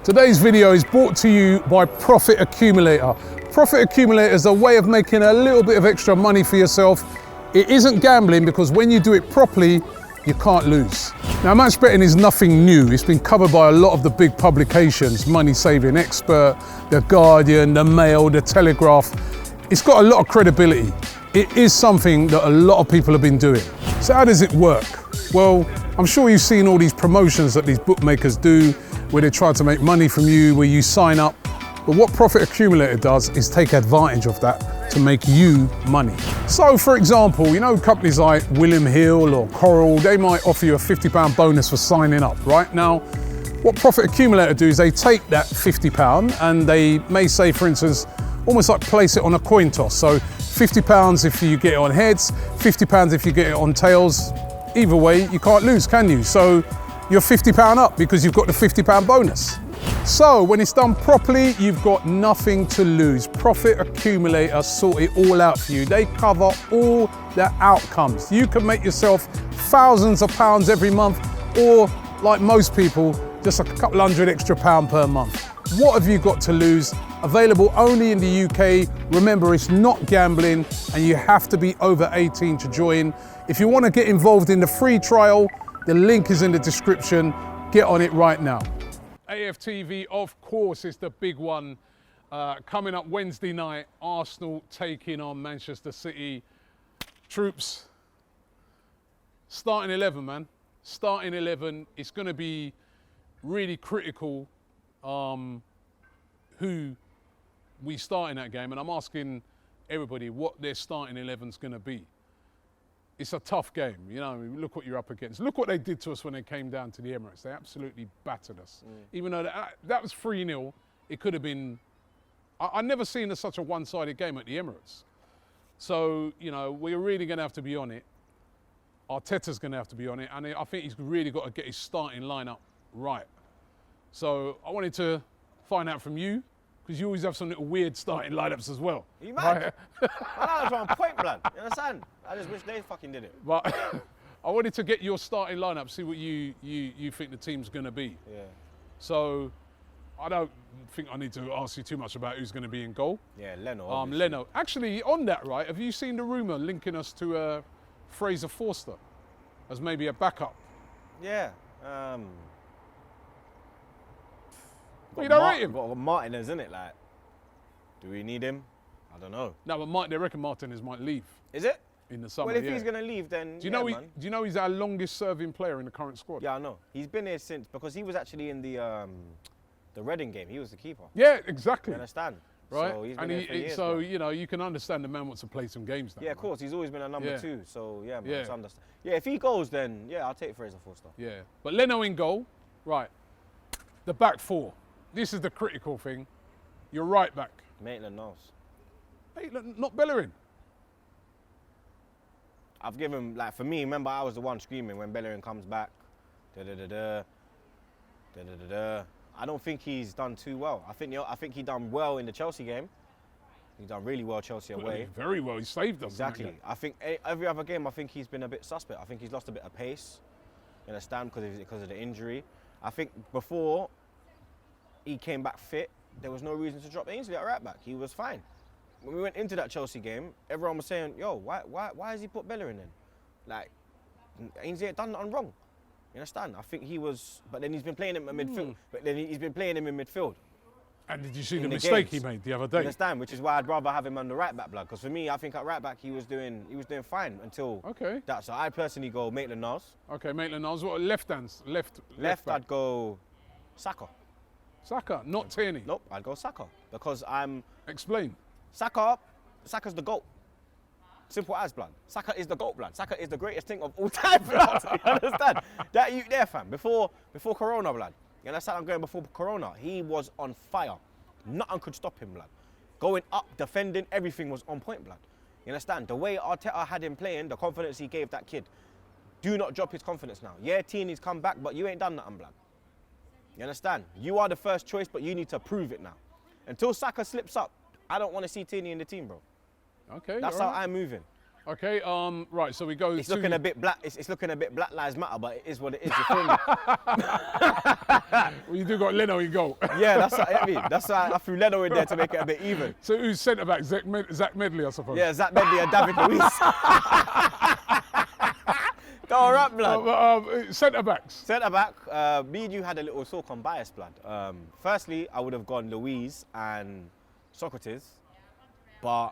Today's video is brought to you by Profit Accumulator. Profit Accumulator is a way of making a little bit of extra money for yourself. It isn't gambling because when you do it properly, you can't lose. Now, match betting is nothing new. It's been covered by a lot of the big publications, Money Saving Expert, The Guardian, The Mail, The Telegraph. It's got a lot of credibility. It is something that a lot of people have been doing. So how does it work? Well, I'm sure you've seen all these promotions that these bookmakers do, where they try to make money from you, where you sign up. But what Profit Accumulator does is take advantage of that to make you money. So for example, you know, companies like William Hill or Coral, they might offer you a £50 bonus for signing up, right? Now, what Profit Accumulator do is they take that £50 and they may say, for instance, almost like place it on a coin toss. So £50 if you get it on heads, £50 if you get it on tails. Either way, you can't lose, can you? So you're £50 up because you've got the £50 bonus. So when it's done properly, you've got nothing to lose. Profit Accumulator sort it all out for you. They cover all the outcomes. You can make yourself thousands of pounds every month, or like most people, just a couple hundred extra pound per month. What have you got to lose? Available only in the UK. Remember, it's not gambling and you have to be over 18 to join. If you want to get involved in the free trial, the link is in the description. Get on it right now. AFTV, of course, is the big one. Coming up Wednesday night, Arsenal taking on Manchester City. Troopz, starting 11, man. Starting 11. It's going to be really critical who we start in that game. And I'm asking everybody what their starting 11 is going to be. It's a tough game, you know. I mean, look what you're up against. Look what they did to us when they came down to the Emirates. They absolutely battered us. Even though that was 3-0, it could have been. I've never seen such a one-sided game at the Emirates. So, you know, we're really going to have to be on it. Arteta's going to have to be on it, and I think he's really got to get his starting lineup right. So I wanted to find out from you, because you always have some little weird starting lineups as well. Are you mad? I was on point, blood. You understand? I just wish they fucking did it. But I wanted to get your starting lineup, see what you think the team's going to be. Yeah. So I don't think I need to ask you too much about who's going to be in goal. Yeah, Leno. Leno. Actually, on that, right, have you seen the rumour linking us to Fraser Forster as maybe a backup? Yeah. Well, you don't rate him? Got Martinez, isn't it? Like, do we need him? I don't know. No, but they reckon Martinez might leave. Is it? In the summer, well, if he's going to leave, then do you know he's our longest serving player in the current squad? Yeah, I know. He's been here since, because he was actually in the Reading game. He was the keeper. Yeah, exactly. You understand? Right? So he's been and here for years, so, bro. you know, you can understand the man wants to play some games now. Yeah, of course. He's always been a number 2. So, yeah, man. Yeah. Yeah, if he goes, then, yeah, I'll take Fraser Forster. Yeah. But Leno in goal, right. The back four. This is the critical thing. You're right back. Maitland-Niles. Maitland, not Bellerin. I've given, like, for me, remember I was the one screaming when Bellerin comes back. Da-da-da-da. Da-da-da-da. I don't think he's done too well. I think he done well in the Chelsea game. He done really well Chelsea away. Very well. He saved us. Exactly. I think every other game, I think he's been a bit suspect. I think he's lost a bit of pace. You understand? Because of the injury. I think before he came back fit, there was no reason to drop Ainsley at right back. He was fine. When we went into that Chelsea game, everyone was saying, yo, why has he put Bellerin in? Like, Ainsley ain't done nothing wrong. You understand? I think he was, but then he's been playing him in midfield. But then he's been playing him in midfield. And did you see the mistake he made the other day? You understand? Which is why I'd rather have him on the right back, blood. Because for me, I think at right back he was doing fine until that. So I personally go Maitland-Niles. Okay, Maitland-Niles. What left? Left, I'd go Saka. Saka, not Tierney. Nope, I'd go Saka because Explain. Saka's the GOAT. Simple as, blood. Saka is the GOAT, blood. Saka is the greatest thing of all time, blood. You understand? That you there, fam. Before Corona, blood. You understand? I'm going before Corona. He was on fire. Nothing could stop him, blood. Going up, defending, everything was on point, blood. You understand? The way Arteta had him playing, the confidence he gave that kid. Do not drop his confidence now. Yeah, Tierney's come back, but you ain't done nothing, blood. You understand? You are the first choice, but you need to prove it now. Until Saka slips up, I don't want to see Tierney in the team, bro. Okay. That's how I'm moving. Okay, right, so we go It's to... looking a bit black. It's looking a bit Black Lives Matter, but it is what it is. You feel me? Well, you do got Leno in goal. Yeah, that's what I mean. That's why I threw Leno in there to make it a bit even. So who's centre-back? Zach Medley, I suppose? Yeah, Zach Medley and David Luiz. Go up, blood. Centre-backs. Centre back, me and you had a little talk on bias, blood. Firstly, I would have gone Luiz and Socrates, but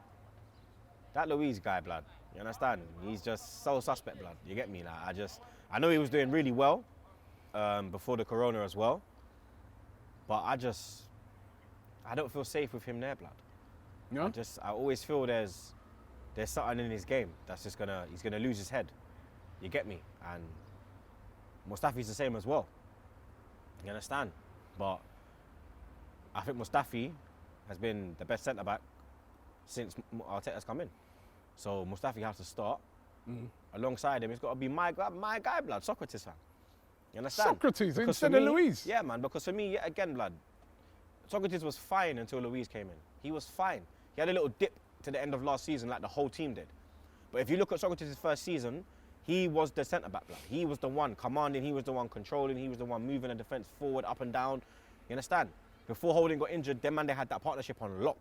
that Luiz guy, blood, you understand? He's just so suspect, blood. You get me? Like, I know he was doing really well before the corona as well, but I don't feel safe with him there, blood. No? I always feel there's something in his game that's he's gonna lose his head. You get me? And Mustafi's the same as well. You understand? But I think Mustafi has been the best centre back since Arteta's come in. So Mustafi has to start. Alongside him, it's got to be my guy, blood, Socrates, fam. You understand? Socrates Because instead for of me- Luiz? Yeah, man, because for me, yet again, blood, Socrates was fine until Luiz came in. He was fine. He had a little dip to the end of last season like the whole team did. But if you look at Socrates' first season, he was the centre-back, blood. He was the one commanding, he was the one controlling, he was the one moving the defence forward, up and down. You understand? Before Holding got injured, them man, they had that partnership on lock.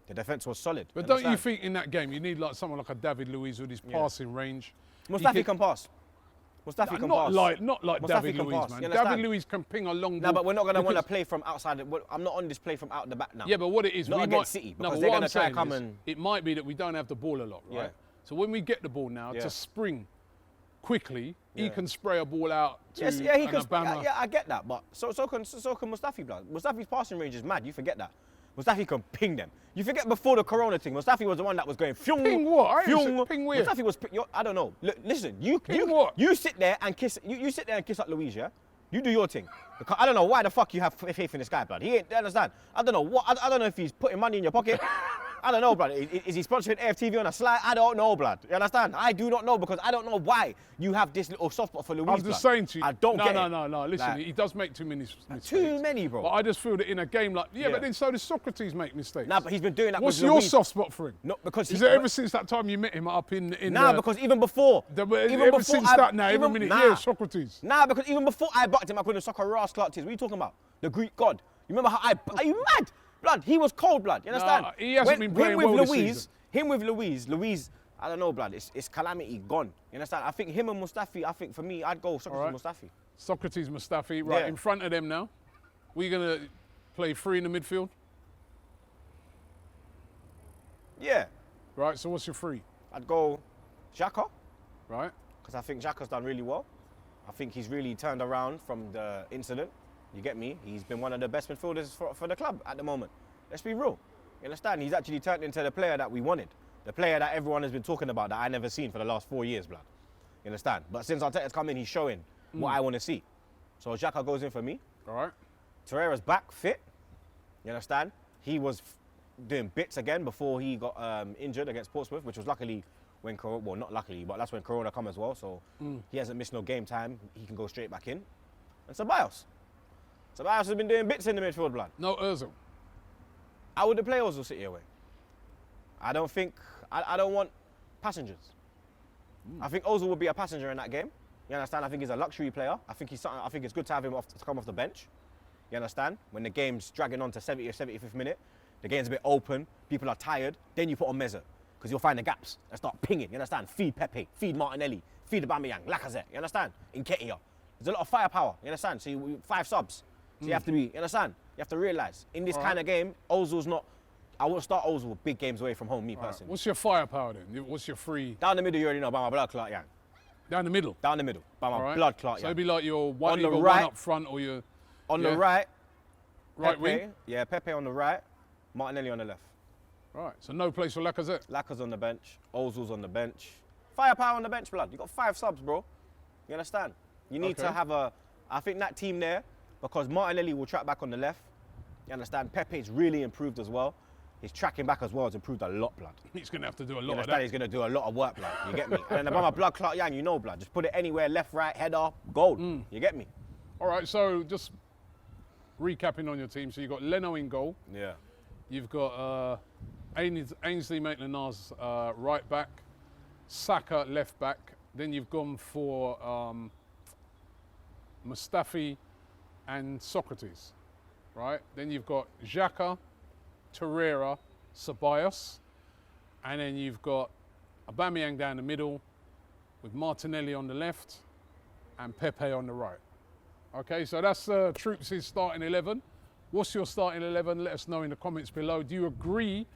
The defence was solid. But don't you think in that game you need like someone like a David Luiz with his passing range? Mustafi can pass. Mustafi can pass. Not like Mustafi David can Luiz, pass, man. you David understand? Luiz can ping a long No, ball. but we're not going to want to because- play from outside. I'm not on this play from out the back now. Yeah, but what it is, Not we against might, City, no, because but they're what gonna I'm try saying and come is, and- it might be that we don't have the ball a lot, right? Yeah. So when we get the ball now, Yeah. to spring quickly, he Yeah. can spray a ball out to Yes, yeah, he an can. Obama. Yeah, I get that, but so can Mustafi, blood. Mustafi's passing range is mad. You forget that. Mustafi can ping them. You forget before the corona thing, Mustafi was the one that was going fyung, Ping what? I ain't fyung. said ping where? Mustafi was. I don't know. Listen, Ping what? you sit there and kiss. You sit there and kiss up Luiz, yeah. You do your thing. Because I don't know why the fuck you have faith in this guy, blood. He ain't. Understand? I don't know what. I don't know if he's putting money in your pocket. I don't know, blood. Is he sponsoring AFTV on a slide? I don't know, blood. You understand? I do not know because I don't know why you have this little soft spot for Luiz. I'm just saying to you. I don't get it. No. Listen, Like, he does make too many mistakes. too many, bro. But I just feel that in a game like, yeah, Yeah. but then so does Socrates make mistakes. Nah, but he's been doing that What's with your Luiz. soft spot for him? No, because Is he- it ever since that time you met him up in Nah, because even before. ever since that now, every minute, yeah, Socrates. Nah, because even before I bucked him, I couldn't suck a Ras Clark tears. What are you talking about? The Greek god. You remember how are you mad? Blood, he was cold blood, you understand? Nah, he hasn't been playing well this season. Him with Luiz, I don't know, blood, it's calamity gone. You understand? I think him and Mustafi, I think for me, I'd go Socrates Alright. Mustafi. Socrates, Mustafi, right, Yeah. in front of them now. We're going to play three in the midfield, Yeah, right? So what's your three, I'd go Xhaka, right? because I think Xhaka's done really well. I think he's really turned around from the incident. You get me? He's been one of the best midfielders for the club at the moment. Let's be real. You understand? He's actually turned into the player that we wanted. The player that everyone has been talking about that I never seen for the last 4 years, blood. You understand? But since Arteta's come in, he's showing what I want to see. So Xhaka goes in for me. All right. Torreira's back, fit. You understand? He was doing bits again before he got injured against Portsmouth, which was luckily when Corona, well, not luckily, but that's when Corona come as well. So he hasn't missed no game time. He can go straight back in. And Ceballos. Ceballos has been doing bits in the midfield, blood. No Ozil. I wouldn't play Ozil City away. I don't want passengers. I think Ozil would be a passenger in that game. You understand? I think he's a luxury player. I think it's good to have him to come off the bench. You understand? When the game's dragging on to 70th, 75th minute, the game's a bit open, people are tired, then you put on Meza. Because you'll find the gaps and start pinging, you understand? Feed Pepe, feed Martinelli, feed Aubameyang, Lacazette, you understand? Nketiah. There's a lot of firepower, you understand? So you 5 subs. So you have to be, you understand? You have to realise, in this kind of game, Ozil's not, I wouldn't start Ozil with big games away from home, me All right. personally. What's your firepower then? What's your three? Down the middle, you already know, by my blood clot, yeah. Down the middle. Down the middle, by my All right. blood clot, So yeah. it'd be like your one, On the either right- one up front or your On yeah. the right, right Pepe, wing. yeah, Pepe on the right, Martinelli on the left. Right. So no place for Lacazette. Lacaz's on the bench, Ozil's on the bench. Firepower on the bench, blood. You got 5 subs, bro. You understand? You need to Okay. have I think that team there, because Martinelli will track back on the left. You understand? Pepe's really improved as well. His tracking back as well has improved a lot, blood. He's going to have to do a You lot of understand? that. He's going to do a lot of work, blood. You get me? And then by my blood clot, Yang, you know, blood. Just put it anywhere, left, right, header, goal. You get me? All right. So just recapping on your team. So you've got Leno in goal. Yeah. You've got Ainsley Maitland-Niles right back. Saka left back. Then you've gone for Mustafi and Socrates, right? Then you've got Xhaka, Torreira, Ceballos, and then you've got Aubameyang down the middle with Martinelli on the left and Pepe on the right. Okay, so that's Troopz' starting 11. What's your starting 11? Let us know in the comments below. Do you agree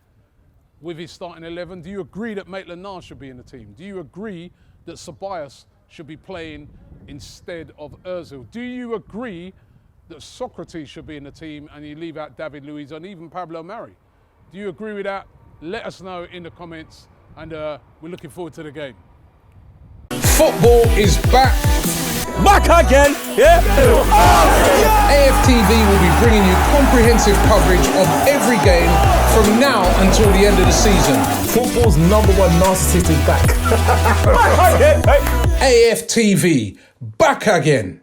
with his starting 11? Do you agree that Maitland-Niles should be in the team? Do you agree that Ceballos should be playing instead of Ozil? Do you agree that Socrates should be in the team and you leave out David Luiz and even Pablo Mari? Do you agree with that? Let us know in the comments, and we're looking forward to the game. Football is back. Back again, yeah? AFTV will be bringing you comprehensive coverage of every game from now until the end of the season. Football's #1 narcissist is back. AFTV, back again.